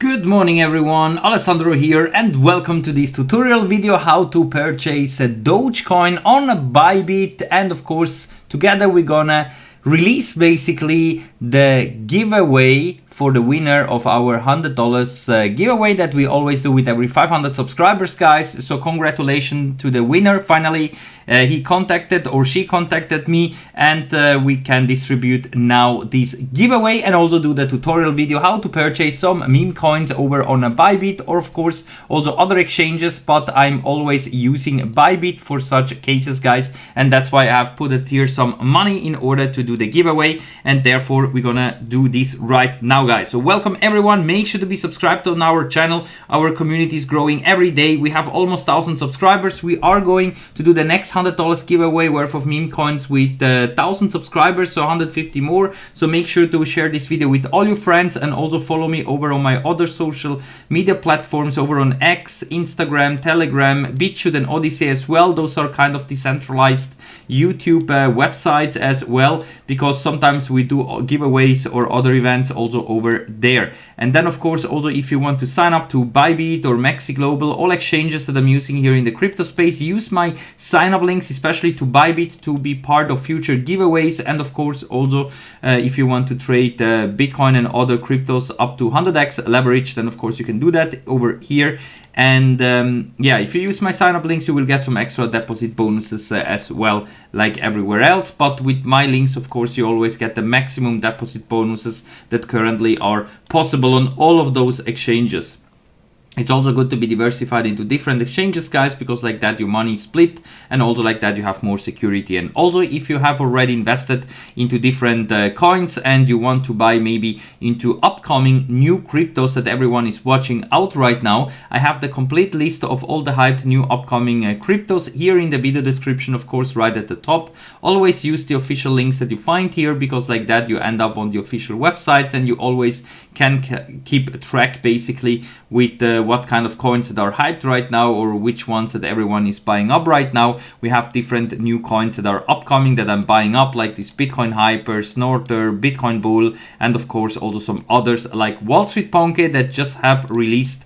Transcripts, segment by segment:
Good morning everyone, Alessandro here and welcome to this tutorial video how to purchase a Dogecoin on a Bybit, and of course together we're gonna release basically the giveaway for the winner of our $100 giveaway that we always do with every 500 subscribers, guys. So congratulations to the winner. Finally he contacted or she contacted me, and we can distribute now this giveaway and also do the tutorial video how to purchase some meme coins over on a Bybit, or of course also other exchanges, but I'm always using Bybit for such cases, guys, and that's why I have put it here some money in order to do the giveaway, and therefore we're gonna do this right now, guys. So welcome everyone, make sure to be subscribed on our channel. Our community is growing every day. We have almost 1,000 subscribers. We are going to do the next $100 giveaway worth of meme coins with 1,000 subscribers, so 150 more. So make sure to share this video with all your friends and also follow me over on my other social media platforms over on X, Instagram, Telegram, BitChute and Odyssey as well. Those are kind of decentralized YouTube websites as well, because sometimes we do giveaways or other events also over there. And then of course also if you want to sign up to Bybit or Maxi Global, all exchanges that I'm using here in the crypto space, use my sign up links, especially to Bybit, to be part of future giveaways. And of course also if you want to trade Bitcoin and other cryptos up to 100x leverage, then of course you can do that over here. And yeah, if you use my sign up links, you will get some extra deposit bonuses as well, like everywhere else. But with my links, of course, you always get the maximum deposit bonuses that currently are possible on all of those exchanges. It's also good to be diversified into different exchanges, guys, because like that your money is split, and also like that you have more security. And also if you have already invested into different coins and you want to buy maybe into upcoming new cryptos that everyone is watching out right now, I have the complete list of all the hyped new upcoming cryptos here in the video description, of course, right at the top. Always use the official links that you find here, because like that you end up on the official websites and you always can keep track basically with what kind of coins that are hyped right now, or which ones that everyone is buying up right now. We have different new coins that are upcoming that I'm buying up, like this Bitcoin Hyper, Snorter, Bitcoin Bull, and of course also some others like Wall Street Ponke that just have released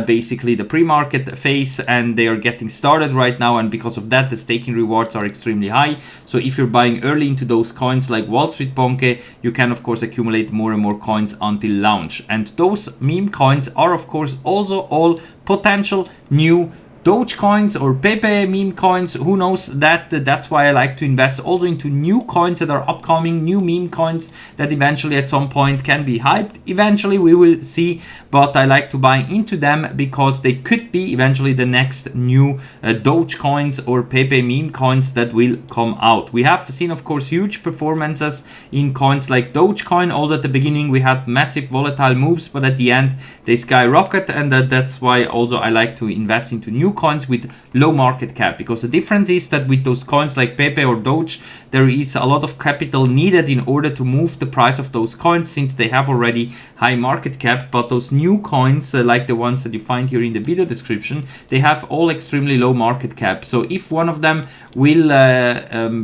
basically the pre-market phase, and they are getting started right now, and because of that the staking rewards are extremely high. So if you're buying early into those coins like Wall Street Ponke, you can of course accumulate more and more coins until launch. And those meme coins are of course also all potential new Doge coins or Pepe meme coins. Who knows that? That's why I like to invest also into new coins that are upcoming, new meme coins that eventually at some point can be hyped. Eventually we will see, but I like to buy into them because they could be eventually the next new Doge coins or Pepe meme coins that will come out. We have seen of course huge performances in coins like Dogecoin. Also at the beginning we had massive volatile moves, but at the end they skyrocket, and that's why also I like to invest into new coins with low market cap, because the difference is that with those coins like Pepe or Doge, there is a lot of capital needed in order to move the price of those coins, since they have already high market cap. But those new coins like the ones that you find here in the video description, they have all extremely low market cap. So if one of them will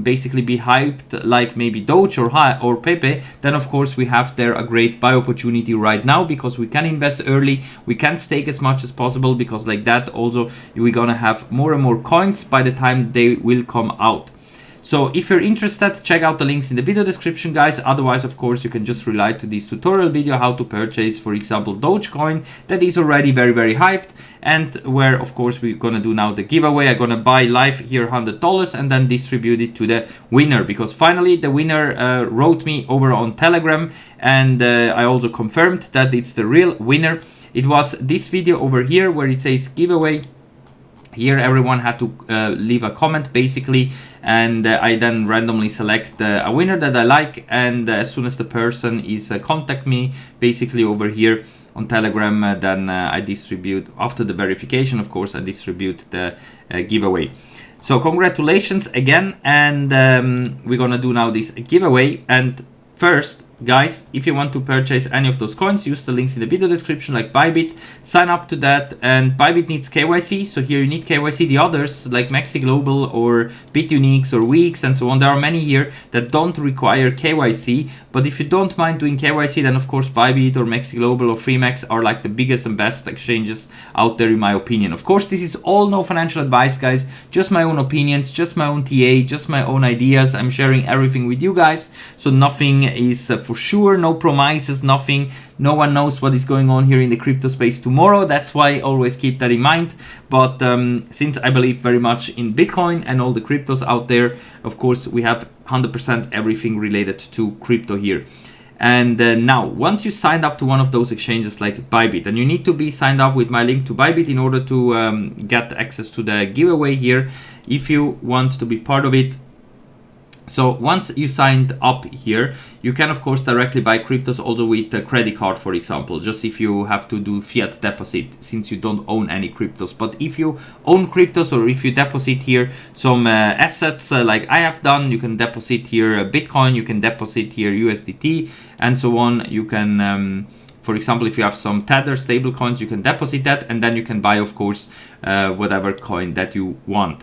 basically be hyped like maybe Doge or Pepe, then of course we have there a great buy opportunity right now, because we can invest early, we can stake as much as possible, because like that also we're gonna have more and more coins by the time they will come out. So if you're interested, check out the links in the video description, guys. Otherwise, of course, you can just rely to this tutorial video how to purchase, for example, Dogecoin that is already very hyped, and where of course we're gonna do now the giveaway. I'm gonna buy live here $100 and then distribute it to the winner, because finally the winner wrote me over on Telegram, and I also confirmed that it's the real winner. It was this video over here where it says giveaway. Here everyone had to leave a comment basically, and I then randomly select a winner that I like, and as soon as the person is contact me basically over here on Telegram, then I distribute, after the verification of course, I distribute the giveaway. So congratulations again, and we're gonna do now this giveaway. And first guys, if you want to purchase any of those coins, use the links in the video description like Bybit, sign up to that. And Bybit needs KYC, so here you need KYC. The others like Maxi Global or BitUniques or Weeks and so on, there are many here that don't require KYC. But if you don't mind doing KYC, then of course Bybit or Maxi Global or Freemax are like the biggest and best exchanges out there in my opinion. Of course, this is all no financial advice, guys, just my own opinions, just my own TA, just my own ideas. I'm sharing everything with you guys, so nothing is for sure, no promises, nothing. No one knows what is going on here in the crypto space tomorrow. That's why I always keep that in mind. But since I believe very much in Bitcoin and all the cryptos out there, of course, we have 100% everything related to crypto here. And now, once you signed up to one of those exchanges like Bybit, and you need to be signed up with my link to Bybit in order to get access to the giveaway here, if you want to be part of it. So once you signed up here, you can of course directly buy cryptos also with a credit card, for example, just if you have to do fiat deposit since you don't own any cryptos. But if you own cryptos, or if you deposit here some assets like I have done, you can deposit here Bitcoin, you can deposit here USDT and so on. You can for example, if you have some Tether stable coins, you can deposit that, and then you can buy of course whatever coin that you want.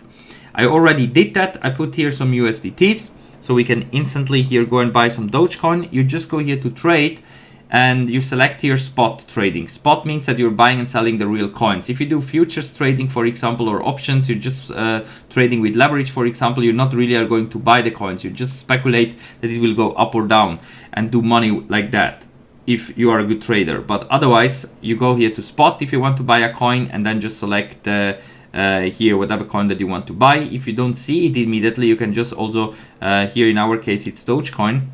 I already did that. I put here some USDTs, so we can instantly here go and buy some Dogecoin. You just go here to trade and you select here spot trading. Spot means that you're buying and selling the real coins. If you do futures trading, for example, or options, you're just trading with leverage, for example, you're not really are going to buy the coins. You just speculate that it will go up or down and do money like that if you are a good trader. But otherwise, you go here to spot if you want to buy a coin, and then just select here whatever coin that you want to buy. If you don't see it immediately, you can just also here in our case it's Dogecoin,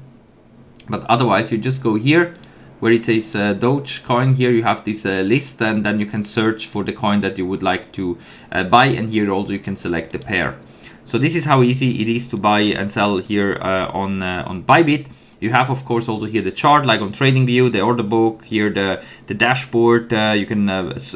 but otherwise you just go here where it says Dogecoin. Here you have this list, and then you can search for the coin that you would like to buy, and here also you can select the pair. So this is how easy it is to buy and sell here on Bybit. You have of course also here the chart like on TradingView, the order book, here the dashboard. You can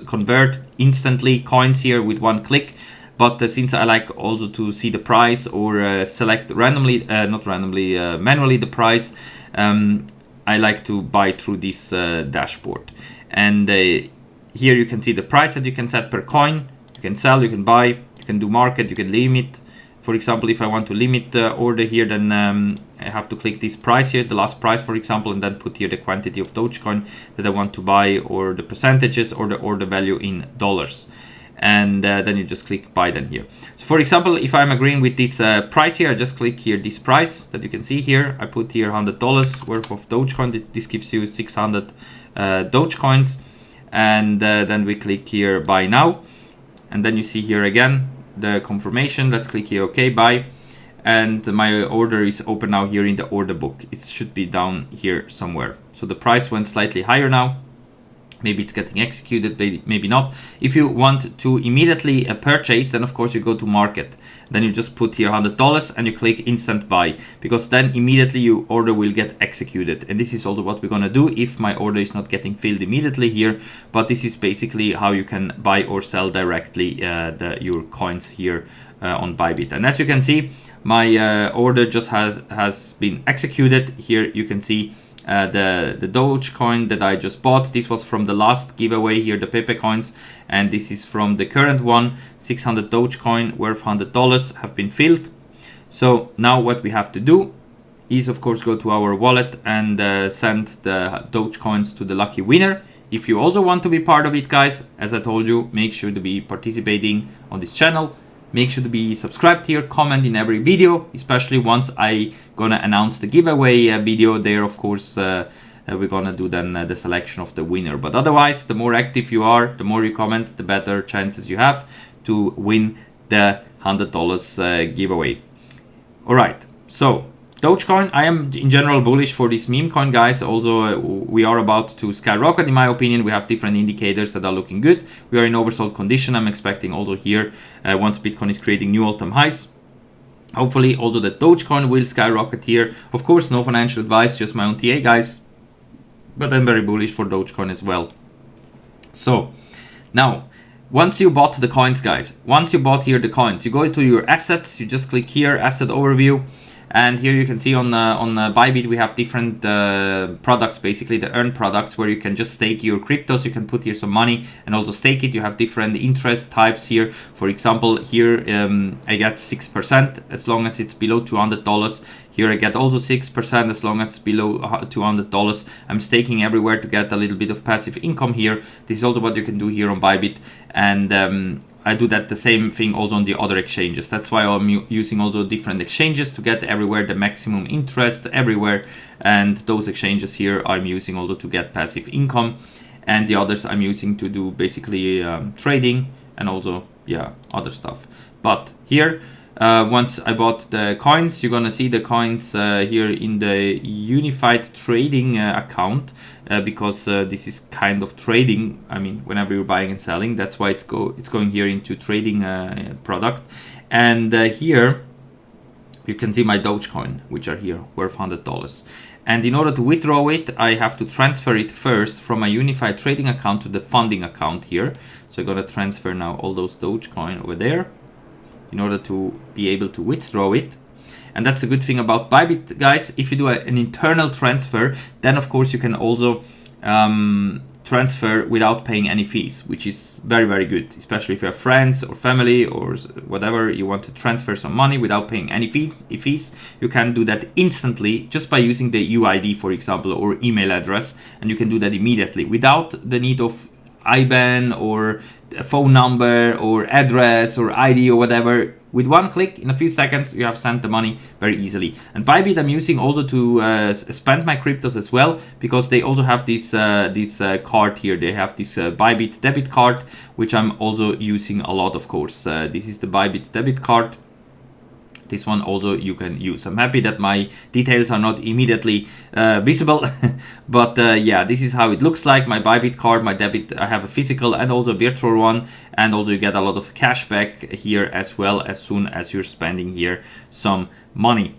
convert instantly coins here with one click. But since I like also to see the price or select randomly, not randomly, manually the price, I like to buy through this dashboard. And here you can see the price that you can set per coin. You can sell, you can buy, you can do market, you can limit. For example, if I want to limit the order here, then I have to click this price here, the last price, for example, and then put here the quantity of Dogecoin that I want to buy, or the percentages, or the order value in dollars. And then you just click buy then here. So for example, if I'm agreeing with this price here, I just click here this price that you can see here. I put here $100 worth of Dogecoin. This gives you 600 Dogecoins. And then we click here buy now. And then you see here again the confirmation. Let's click here OK, buy, and my order is open now here in the order book. It should be down here somewhere. So the price went slightly higher now. Maybe it's getting executed, maybe not. If you want to immediately purchase, then of course you go to market. Then you just put here $100 and you click instant buy, because then immediately your order will get executed. And this is also what we're gonna do if my order is not getting filled immediately here. But this is basically how you can buy or sell directly your coins here on Bybit. And as you can see, my order just has been executed. Here you can see the Dogecoin that I just bought. This was from the last giveaway here, the Pepe coins, and this is from the current one. 600 Dogecoin worth $100 have been filled. So now what we have to do is of course go to our wallet and send the Dogecoins to the lucky winner. If you also want to be part of it, guys, as I told you, make sure to be participating on this channel. Make sure to be subscribed here, comment in every video, especially once I gonna announce the giveaway video there. Of course, we're gonna do then the selection of the winner. But otherwise, the more active you are, the more you comment, the better chances you have to win the $100 giveaway. All right, so Dogecoin, I am in general bullish for this meme coin, guys. Also, we are about to skyrocket, in my opinion. We have different indicators that are looking good. We are in oversold condition. I'm expecting also here, once Bitcoin is creating new all-time highs, hopefully also the Dogecoin will skyrocket here. Of course, no financial advice, just my own TA, guys. But I'm very bullish for Dogecoin as well. So now, once you bought the coins, guys, once you bought here the coins, you go to your assets, you just click here, asset overview. And here you can see on Bybit we have different products, basically the earn products, where you can just stake your cryptos. You can put here some money and also stake it. You have different interest types here. For example, here I get 6% as long as it's below $200. Here I get also 6% as long as it's below $200. I'm staking everywhere to get a little bit of passive income here. This is also what you can do here on Bybit, and I do that the same thing also on the other exchanges. That's why I'm using also different exchanges to get everywhere the maximum interest everywhere. And those exchanges here I'm using also to get passive income. And the others I'm using to do basically trading and also, yeah, other stuff. But here, once I bought the coins, you're gonna see the coins here in the unified trading account. Because this is kind of trading. I mean, whenever you're buying and selling, that's why it's going here into trading product. And here you can see my Dogecoin, which are here worth $100. And in order to withdraw it, I have to transfer it first from my unified trading account to the funding account here. So I'm gonna transfer now all those Dogecoin over there in order to be able to withdraw it. And that's a good thing about Bybit, guys. If you do an internal transfer, then of course you can also transfer without paying any fees, which is very, very good, especially if you have friends or family or whatever, you want to transfer some money without paying any fees. You can do that instantly just by using the UID, for example, or email address, and you can do that immediately without the need of IBAN or a phone number or address or ID or whatever. With one click, in a few seconds, you have sent the money very easily. And Bybit I'm using also to spend my cryptos as well, because they also have this card here. They have this Bybit debit card, which I'm also using a lot, of course. This is the Bybit debit card. This one also you can use. I'm happy that my details are not immediately visible, but yeah, this is how it looks like. My Bybit card, my debit, I have a physical and also a virtual one, and also you get a lot of cash back here as well as soon as you're spending here some money.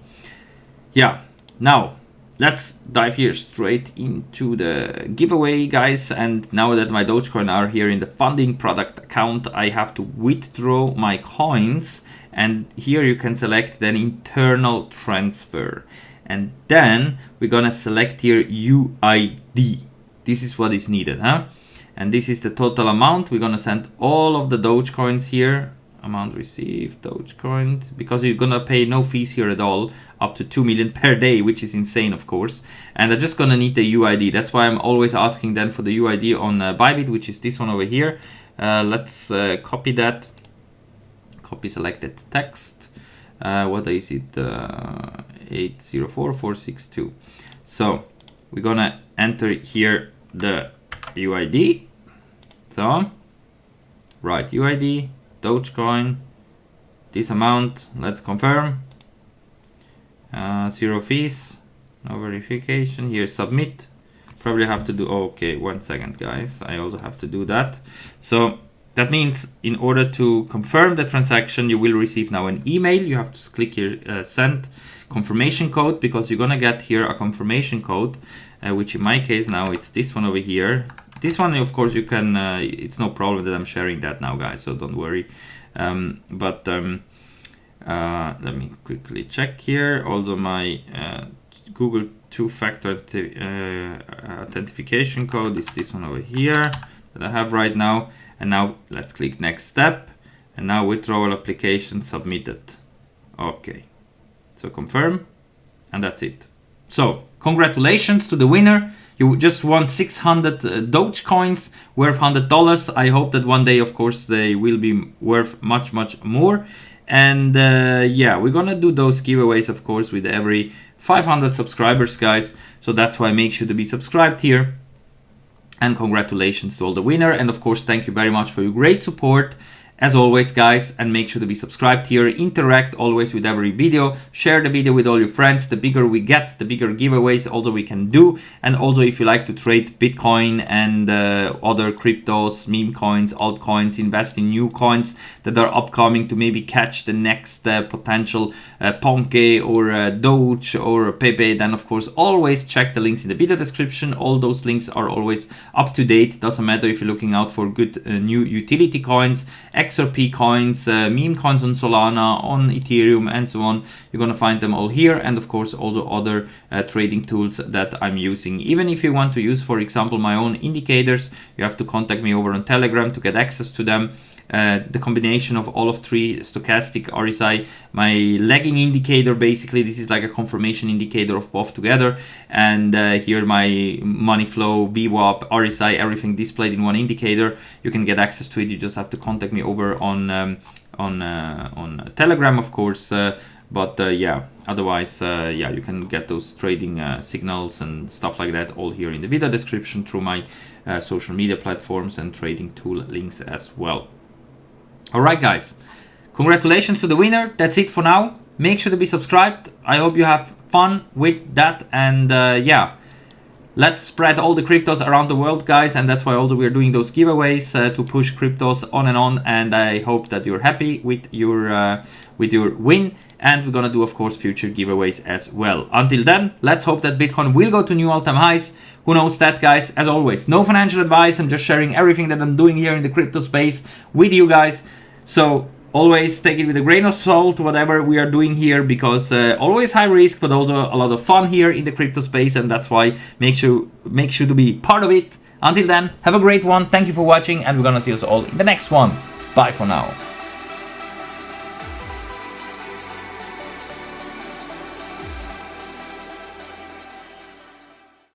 Yeah, now let's dive here straight into the giveaway, guys. And now that my Dogecoin are here in the funding product account, I have to withdraw my coins. And here you can select then internal transfer. And then we're gonna select here UID. This is what is needed, huh? And this is the total amount. We're gonna send all of the Dogecoins here. Amount received, Dogecoin, because you're gonna pay no fees here at all, up to 2 million per day, which is insane, of course. And I'm just gonna need the UID. That's why I'm always asking then for the UID on Bybit, which is this one over here. Let's copy that. Copy selected text. What is it? 804462. So we're gonna enter here the UID. So right, UID, Dogecoin, this amount. Let's confirm. 0 fees, no verification. Here submit. Probably have to do. Okay, 1 second, guys. I also have to do that. So that means in order to confirm the transaction, you will receive now an email. You have to click here, send confirmation code, because you're gonna get here a confirmation code, which in my case now it's this one over here. This one, of course, you can, it's no problem that I'm sharing that now, guys, so don't worry. Let me quickly check here. Also my Google two-factor authentication code is this one over here that I have right now. And now let's click next step, and now withdrawal application submitted. Okay, so confirm, and that's it. So congratulations to the winner. You just won 600 Dogecoins worth $100. I hope that one day, of course, they will be worth much, much more. And yeah, we're gonna do those giveaways, of course, with every 500 subscribers, guys. So that's why make sure to be subscribed here. And congratulations to all the winner. And of course, thank you very much for your great support. As always, guys, and make sure to be subscribed here. Interact always with every video. Share the video with all your friends. The bigger we get, the bigger giveaways also we can do. And also, if you like to trade Bitcoin and other cryptos, meme coins, altcoins, invest in new coins that are upcoming to maybe catch the next potential Ponke or Doge or Pepe, then of course, always check the links in the video description. All those links are always up to date. Doesn't matter if you're looking out for good new utility coins, XRP coins, meme coins on Solana, on Ethereum, and so on. You're gonna find them all here, and of course all the other trading tools that I'm using. Even if you want to use, for example, my own indicators, you have to contact me over on Telegram to get access to them. The combination of all of three, stochastic, RSI, my lagging indicator, basically this is like a confirmation indicator of both together, and here my money flow, VWAP, RSI, everything displayed in one indicator. You can get access to it. You just have to contact me over on Telegram, of course. Yeah, otherwise, yeah, you can get those trading signals and stuff like that all here in the video description through my social media platforms and trading tool links as well. Alright guys, congratulations to the winner. That's it for now. Make sure to be subscribed. I hope you have fun with that, and yeah, let's spread all the cryptos around the world, guys, and that's why also we're doing those giveaways to push cryptos on, and I hope that you're happy with your win, and we're gonna do, of course, future giveaways as well. Until then, let's hope that Bitcoin will go to new all-time highs. Who knows that, guys? As always, no financial advice. I'm just sharing everything that I'm doing here in the crypto space with you guys. So always take it with a grain of salt, whatever we are doing here, because always high risk, but also a lot of fun here in the crypto space, and that's why make sure to be part of it. Until then, have a great one. Thank you for watching, and we're gonna see us all in the next one. Bye for now.